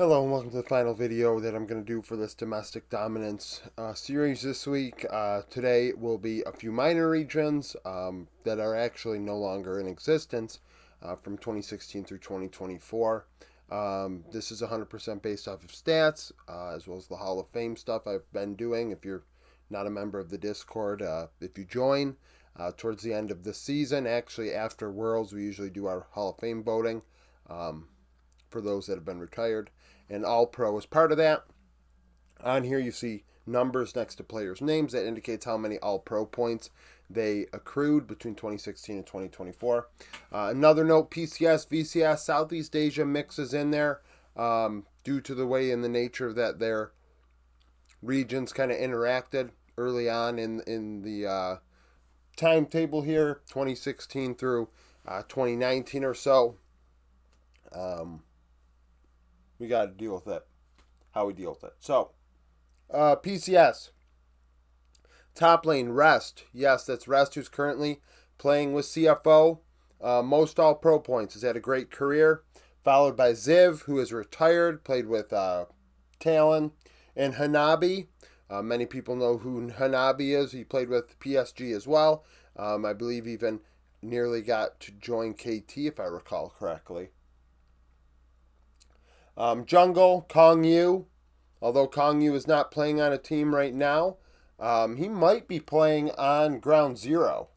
Hello and welcome to the final video that I'm going to do for this domestic dominance series this week. Today will be a few minor regions that are actually no longer in existence from 2016 through 2024. This is 100% based off of stats as well as the Hall of Fame stuff I've been doing. If you're not a member of the Discord, if you join towards the end of the season, actually after Worlds, we usually do our Hall of Fame voting. For those that have been retired, and All Pro is part of that. On here you see numbers next to players' names that indicates how many All Pro points they accrued between 2016 and 2024. Another note, PCS, VCS, Southeast Asia mixes in there due to the way and the nature that their regions kind of interacted early on in the timetable here, 2016 through 2019 or so. We got to deal with it. How we deal with it. So, PCS. Top lane, Rest. Yes, that's Rest, who's currently playing with CFO. Most all pro points. Has had a great career. Followed by Ziv, who is retired. Played with Talon. And Hanabi. Many people know who Hanabi is. He played with PSG as well. I believe even nearly got to join KT, if I recall correctly. Jungle, Kong Yu. Although Kong Yu is not playing on a team right now, he might be playing on Ground Zero.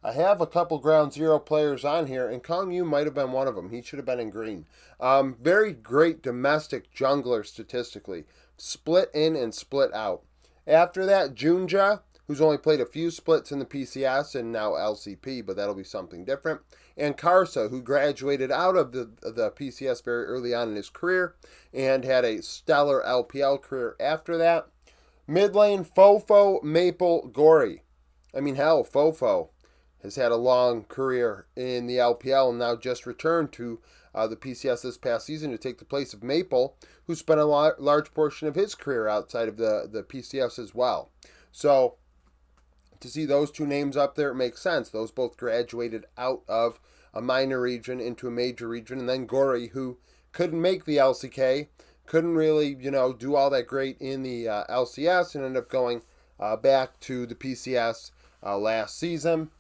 I have a couple Ground Zero players on here, and Kong Yu might have been one of them. He should have been in green. Very great domestic jungler statistically. Split in and split out. After that, Junja, who's only played a few splits in the PCS and now LCP, but that'll be something different. And Karsa, who graduated out of the PCS very early on in his career and had a stellar LPL career after that. Mid lane, Fofo, Maple, Gory. I mean, hell, Fofo has had a long career in the LPL and now just returned to the PCS this past season to take the place of Maple, who spent a large portion of his career outside of the PCS as well. So, to see those two names up there, it makes sense. Those both graduated out of a minor region into a major region. And then Gory, who couldn't make the LCK, couldn't really, do all that great in the LCS, and ended up going back to the PCS last season.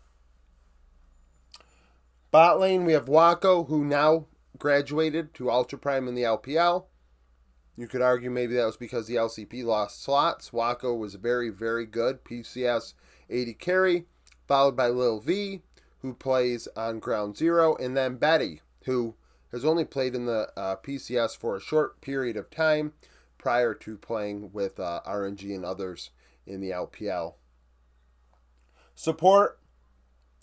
Bot lane, we have Wako, who now graduated to Ultra Prime in the LPL. You could argue maybe that was because the LCP lost slots. Wako was very, very good PCS 80 carry, followed by Lil V, who plays on Ground Zero, and then Betty, who has only played in the PCS for a short period of time prior to playing with RNG and others in the LPL. Support,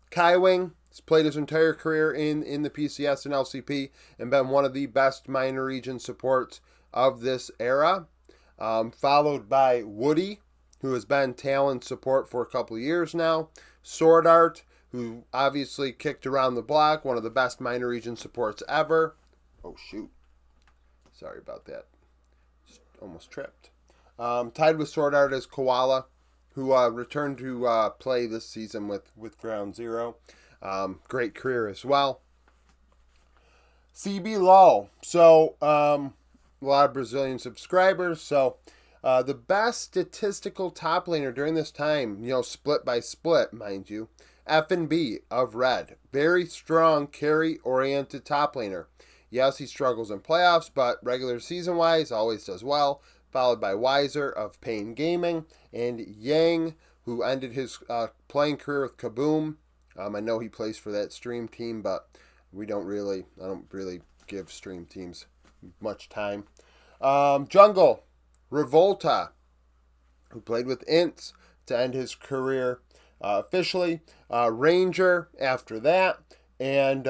Kaiwing has played his entire career in the PCS and LCP and been one of the best minor region supports of this era. Followed by Woody, who has been Talon support for a couple of years now. Sword Art, who obviously kicked around the block, one of the best minor region supports ever. Oh, shoot. Sorry about that. Just almost tripped. Tied with Sword Art is Koala, who returned to play this season with Ground Zero. Great career as well. CBLOL. So, a lot of Brazilian subscribers. So, the best statistical top laner during this time, split by split, mind you, F&B of Red. Very strong carry-oriented top laner. Yes, he struggles in playoffs, but regular season-wise, always does well. Followed by Weiser of Pain Gaming, and Yang, who ended his playing career with Kaboom. I know he plays for that stream team, but I don't really give stream teams much time. Jungle, Revolta, who played with Ints to end his career officially. Ranger after that. And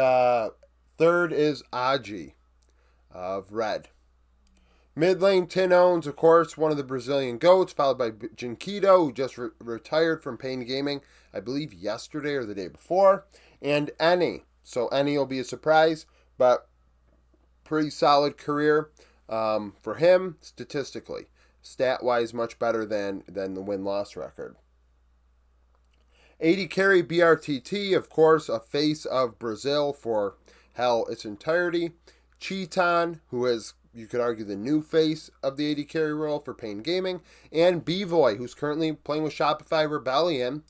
third is Aji of Red. Mid lane, Tin Owns, of course, one of the Brazilian GOATs, followed by Jinkido, who just retired from Pain Gaming, I believe yesterday or the day before. And Eni. So Eni will be a surprise, but pretty solid career for him statistically. Stat-wise, much better than the win-loss record. 80 carry BRTT, of course, a face of Brazil for its entirety. Cheeton, who has you could argue, the new face of the AD carry role for Pain Gaming, and Bvoy, who's currently playing with Shopify Rebellion.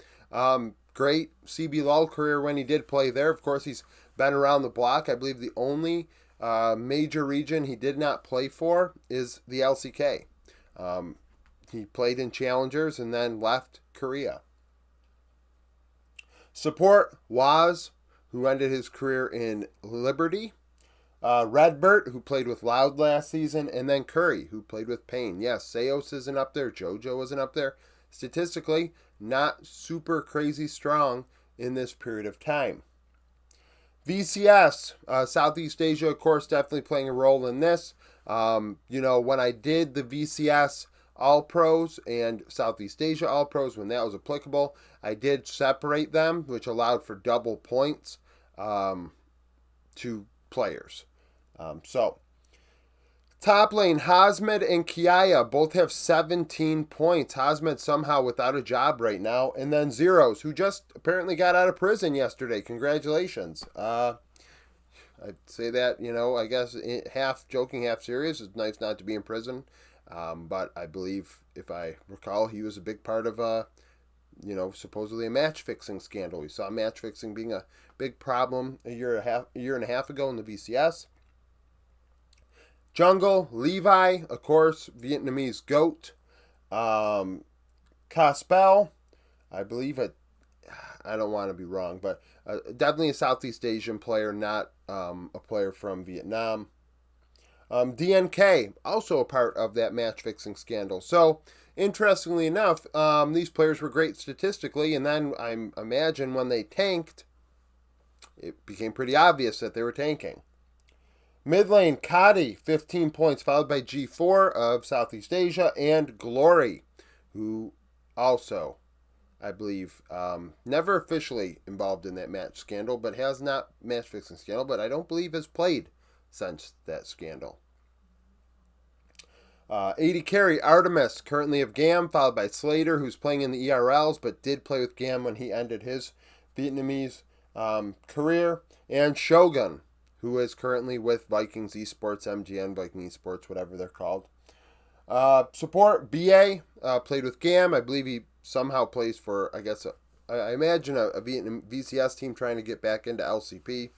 Great CBLOL career when he did play there. Of course, he's been around the block. I believe the only major region he did not play for is the LCK. He played in Challengers and then left Korea. Support Waz, who ended his career in Liberty. Redbert, who played with Loud last season, and then Curry, who played with Pain. Yes, Seos isn't up there. JoJo isn't up there. Statistically, not super crazy strong in this period of time. VCS, Southeast Asia, of course, definitely playing a role in this. When I did the VCS All-Pros and Southeast Asia All-Pros, when that was applicable, I did separate them, which allowed for double points to players. Top lane, Hasmed and Kiaya both have 17 points. Hasmed somehow without a job right now. And then Zeros, who just apparently got out of prison yesterday. Congratulations. I'd say that, I guess half joking, half serious. It's nice not to be in prison. But I believe, if I recall, he was a big part of, supposedly a match-fixing scandal. We saw match-fixing being a big problem a year and a half ago in the VCS. Jungle, Levi, of course, Vietnamese GOAT. Caspel, I believe I don't want to be wrong, but definitely a Southeast Asian player, not a player from Vietnam. DNK, also a part of that match-fixing scandal. So, interestingly enough, these players were great statistically, and then I imagine when they tanked, it became pretty obvious that they were tanking. Mid lane, Kadi, 15 points, followed by G4 of Southeast Asia, and Glory, who also, I believe, never officially involved in that match scandal, but has not match-fixing scandal, but I don't believe has played since that scandal. AD carry, Artemis, currently of GAM, followed by Slater, who's playing in the ERLs, but did play with GAM when he ended his Vietnamese career, and Shogun, who is currently with Vikings Esports, MGN, Viking Esports, whatever they're called. Support, BA, played with GAM. I believe he somehow plays for, I imagine a Vietnam VCS team trying to get back into LCP.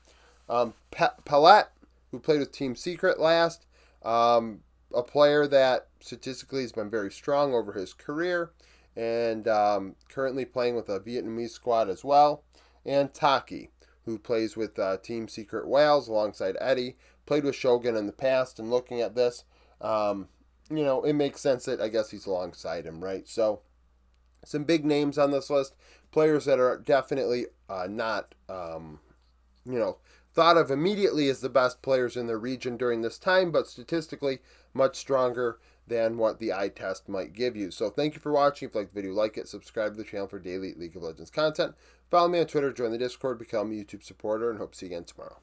Palette, who played with Team Secret last. A player that statistically has been very strong over his career, and currently playing with a Vietnamese squad as well. And Taki, who plays with Team Secret Wales alongside Eddie, played with Shogun in the past, and looking at this, it makes sense that I guess he's alongside him, right? So, some big names on this list, players that are definitely not, thought of immediately as the best players in their region during this time, but statistically much stronger than what the eye test might give you. So thank you for watching. If you liked the video, like it, subscribe to the channel for daily League of Legends content. Follow me on Twitter, join the Discord, become a YouTube supporter, and hope to see you again tomorrow.